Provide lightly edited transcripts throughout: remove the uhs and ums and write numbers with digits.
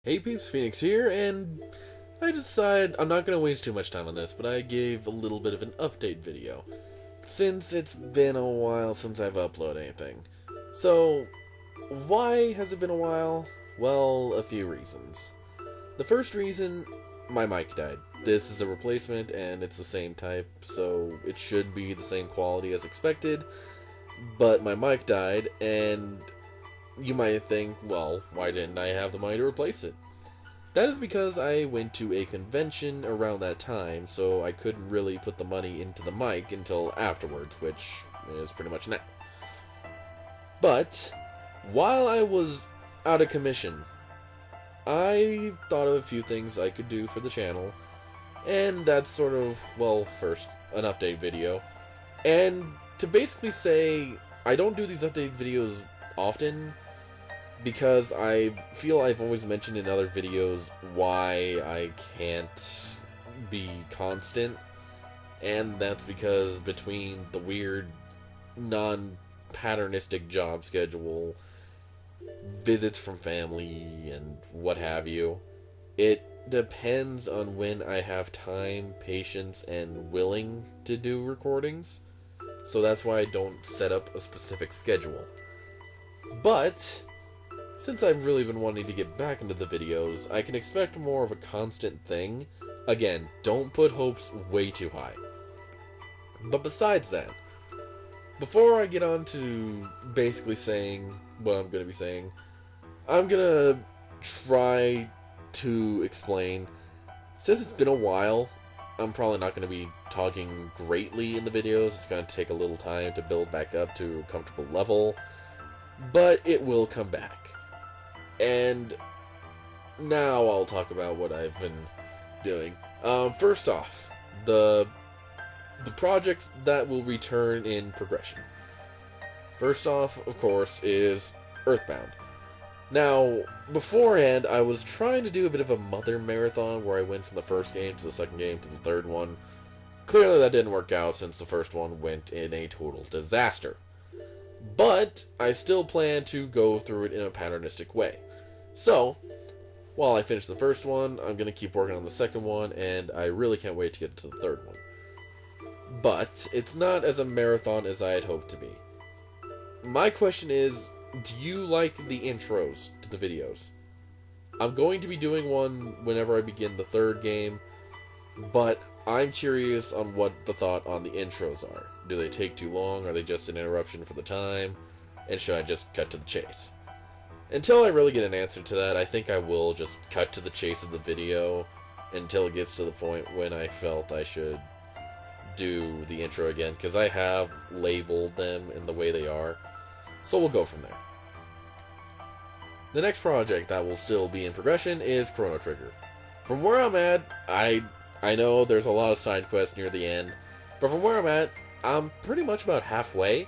Hey peeps, PheenX here, and I decided I'm not going to waste too much time on this, but I gave a little bit of an update video, since it's been a while since I've uploaded anything. So, why has it been a while? Well, a few reasons. The first reason, my mic died. This is a replacement, and it's the same type, so it should be the same quality as expected, but my mic died, and you might think, well, why didn't I have the money to replace it? That is because I went to a convention around that time, so I couldn't really put the money into the mic until afterwards, which is pretty much now. But, while I was out of commission, I thought of a few things I could do for the channel, and that's sort of, well, first, an update video. And to basically say, I don't do these update videos often, because I feel I've always mentioned in other videos why I can't be constant, and that's because between the weird, non-patternistic job schedule, visits from family, and what have you, it depends on when I have time, patience, and willing to do recordings, so that's why I don't set up a specific schedule. But since I've really been wanting to get back into the videos, I can expect more of a constant thing. Again, don't put hopes way too high. But besides that, before I get on to basically saying what I'm going to be saying, I'm going to try to explain, since it's been a while, I'm probably not going to be talking greatly in the videos. It's going to take a little time to build back up to a comfortable level, but it will come back. And now I'll talk about what I've been doing. First off, the projects that will return in progression. First off, of course, is Earthbound. Now, beforehand, I was trying to do a bit of a mother marathon where I went from the first game to the second game to the third one. Clearly that didn't work out since the first one went in a total disaster. But I still plan to go through it in a patternistic way. So, while I finish the first one, I'm going to keep working on the second one, and I really can't wait to get to the third one. But it's not as a marathon as I had hoped to be. My question is, do you like the intros to the videos? I'm going to be doing one whenever I begin the third game, but I'm curious on what the thought on the intros are. Do they take too long? Are they just an interruption for the time? And should I just cut to the chase? Until I really get an answer to that, I think I will just cut to the chase of the video until it gets to the point when I felt I should do the intro again, because I have labeled them in the way they are. So we'll go from there. The next project that will still be in progression is Chrono. From where I'm at, I know there's a lot of side quests near the end, but from where I'm at, I'm pretty much about halfway,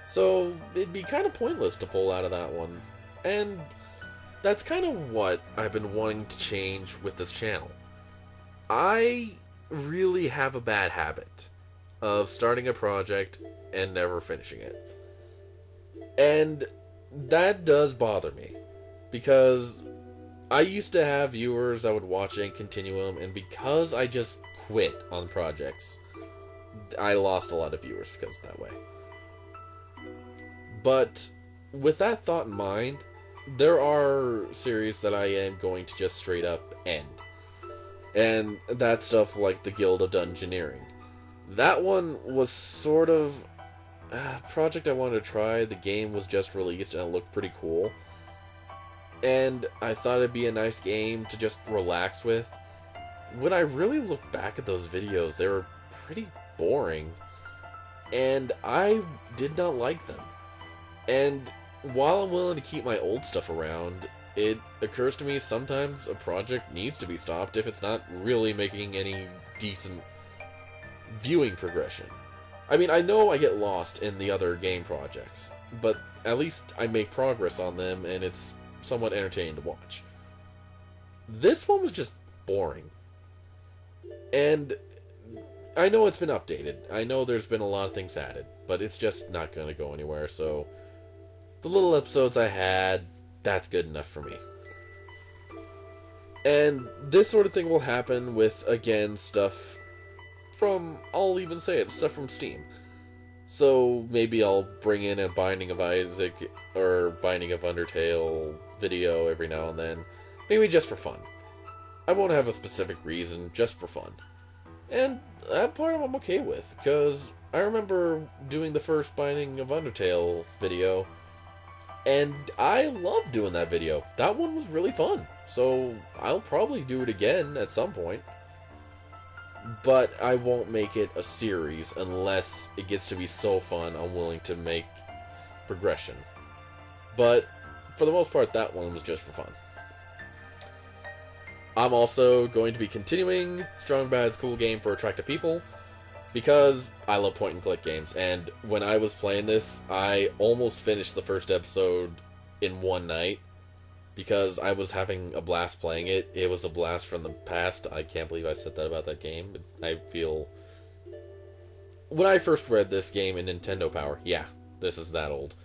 so it'd be kind of pointless to pull out of that one. And that's kind of what I've been wanting to change with this channel. I really have a bad habit of starting a project and never finishing it. And that does bother me, because I used to have viewers that would watch and continue them, and because I just quit on projects, I lost a lot of viewers because of that way. But with that thought in mind, there are series that I am going to just straight up end. And that's stuff like the Guild of Dungeoneering. That one was sort of a project I wanted to try. The game was just released and it looked pretty cool. And I thought it'd be a nice game to just relax with. When I really look back at those videos, they were pretty boring. And I did not like them. And while I'm willing to keep my old stuff around, it occurs to me sometimes a project needs to be stopped if it's not really making any decent viewing progression. I mean, I know I get lost in the other game projects, but at least I make progress on them and it's somewhat entertaining to watch. This one was just boring. And I know it's been updated. I know there's been a lot of things added, but it's just not going to go anywhere, so the little episodes I had, that's good enough for me. And this sort of thing will happen with, again, stuff from, I'll even say it, stuff from Steam. So maybe I'll bring in a Binding of Isaac or Binding of Undertale video every now and then. Maybe just for fun. I won't have a specific reason, just for fun. And that part I'm okay with, because I remember doing the first Binding of Undertale video, and I loved doing that video. That one was really fun, so I'll probably do it again at some point. But I won't make it a series unless it gets to be so fun I'm willing to make progression. But for the most part, that one was just for fun. I'm also going to be continuing Strong Bad's Cool Game for Attractive People, because I love point-and-click games, and when I was playing this, I almost finished the first episode in one night, because I was having a blast playing it. It was a blast from the past. I can't believe I said that about that game. I feel... When I first read this game in Nintendo Power, yeah, this is that old,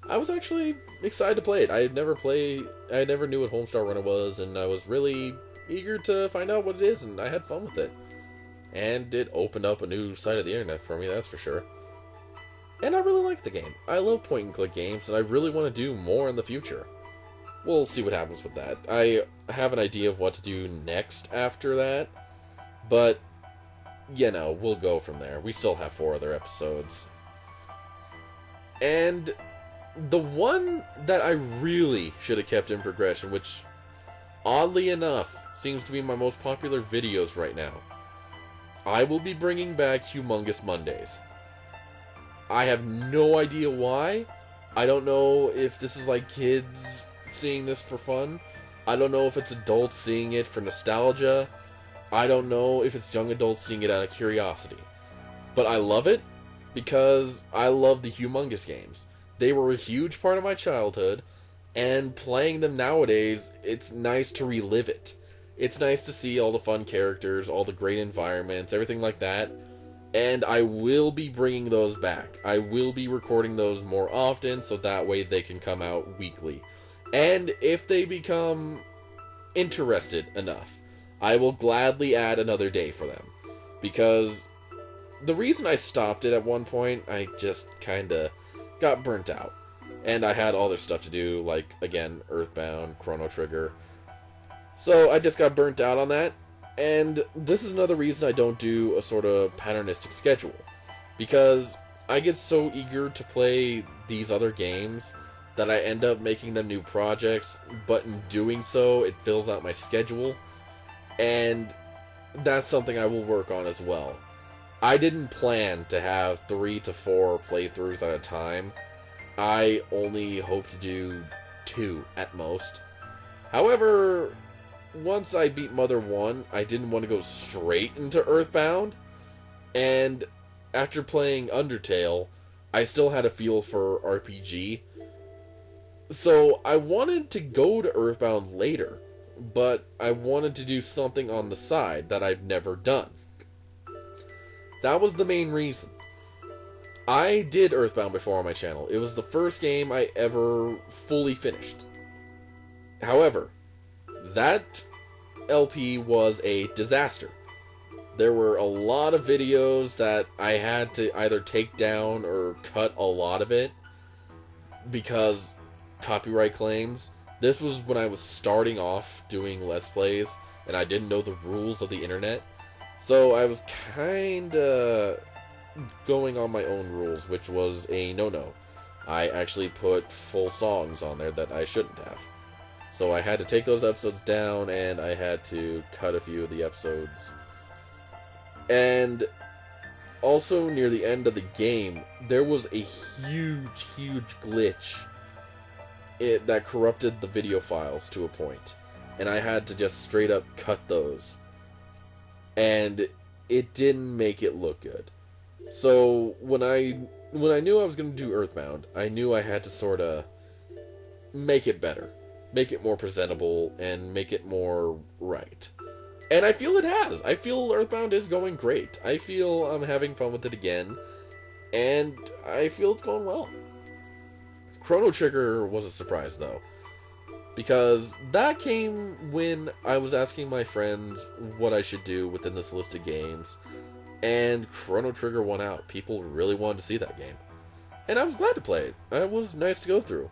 I was actually excited to play it. I never knew what Homestar Runner was, and I was really eager to find out what it is, and I had fun with it. And it opened up a new side of the internet for me, that's for sure. And I really like the game. I love point-and-click games, and I really want to do more in the future. We'll see what happens with that. I have an idea of what to do next after that, but, you know, we'll go from there. We still have 4 other episodes. And the one that I really should have kept in progression, which, oddly enough, seems to be my most popular videos right now. I will be bringing back Humongous Mondays. I have no idea why. I don't know if this is like kids seeing this for fun. I don't know if it's adults seeing it for nostalgia. I don't know if it's young adults seeing it out of curiosity. But I love it because I love the Humongous games. They were a huge part of my childhood, and playing them nowadays, it's nice to relive it. It's nice to see all the fun characters, all the great environments, everything like that. And I will be bringing those back. I will be recording those more often, so that way they can come out weekly. And if they become interested enough, I will gladly add another day for them. Because the reason I stopped it at one point, I just kinda got burnt out. And I had other stuff to do, like, again, Earthbound, Chrono Trigger. So I just got burnt out on that, and this is another reason I don't do a sort of patternistic schedule. Because I get so eager to play these other games that I end up making them new projects, but in doing so, it fills out my schedule, and that's something I will work on as well. I didn't plan to have 3 to 4 playthroughs at a time. I only hope to do 2 at most. However, once I beat Mother 1, I didn't want to go straight into Earthbound, and after playing Undertale, I still had a feel for RPG. So I wanted to go to Earthbound later, but I wanted to do something on the side that I've never done. That was the main reason. I did Earthbound before on my channel. It was the first game I ever fully finished. However, that LP was a disaster. There were a lot of videos that I had to either take down or cut a lot of it because copyright claims. This was when I was starting off doing Let's Plays and I didn't know the rules of the internet. So I was kinda going on my own rules, which was a no-no. I actually put full songs on there that I shouldn't have. So I had to take those episodes down, and I had to cut a few of the episodes. And also, near the end of the game, there was a huge glitch that corrupted the video files to a point. And I had to just straight up cut those. And it didn't make it look good. So, when I knew I was going to do Earthbound, I knew I had to sort of make it better. Make it more presentable, and make it more right. And I feel it has. I feel Earthbound is going great. I feel I'm having fun with it again, and I feel it's going well. Chrono Trigger was a surprise, though. Because that came when I was asking my friends what I should do within this list of games, and Chrono Trigger won out. People really wanted to see that game. And I was glad to play it. It was nice to go through.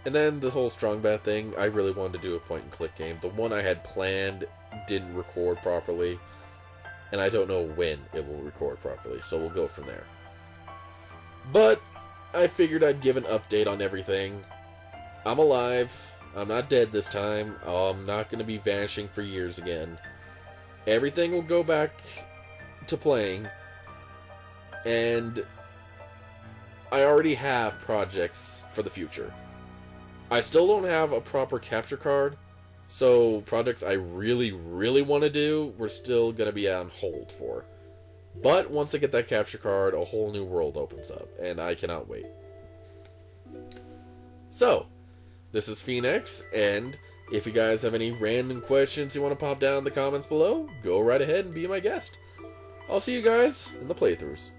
And then the whole Strong Bad thing, I really wanted to do a point-and-click game. The one I had planned didn't record properly, and I don't know when it will record properly, so we'll go from there. But I figured I'd give an update on everything. I'm alive. I'm not dead this time. I'm not going to be vanishing for years again. Everything will go back to playing, and I already have projects for the future. I still don't have a proper capture card, so projects I really, really want to do, we're still going to be on hold for. But once I get that capture card, a whole new world opens up, and I cannot wait. So, this is PheenX, and if you guys have any random questions you want to pop down in the comments below, go right ahead and be my guest. I'll see you guys in the playthroughs.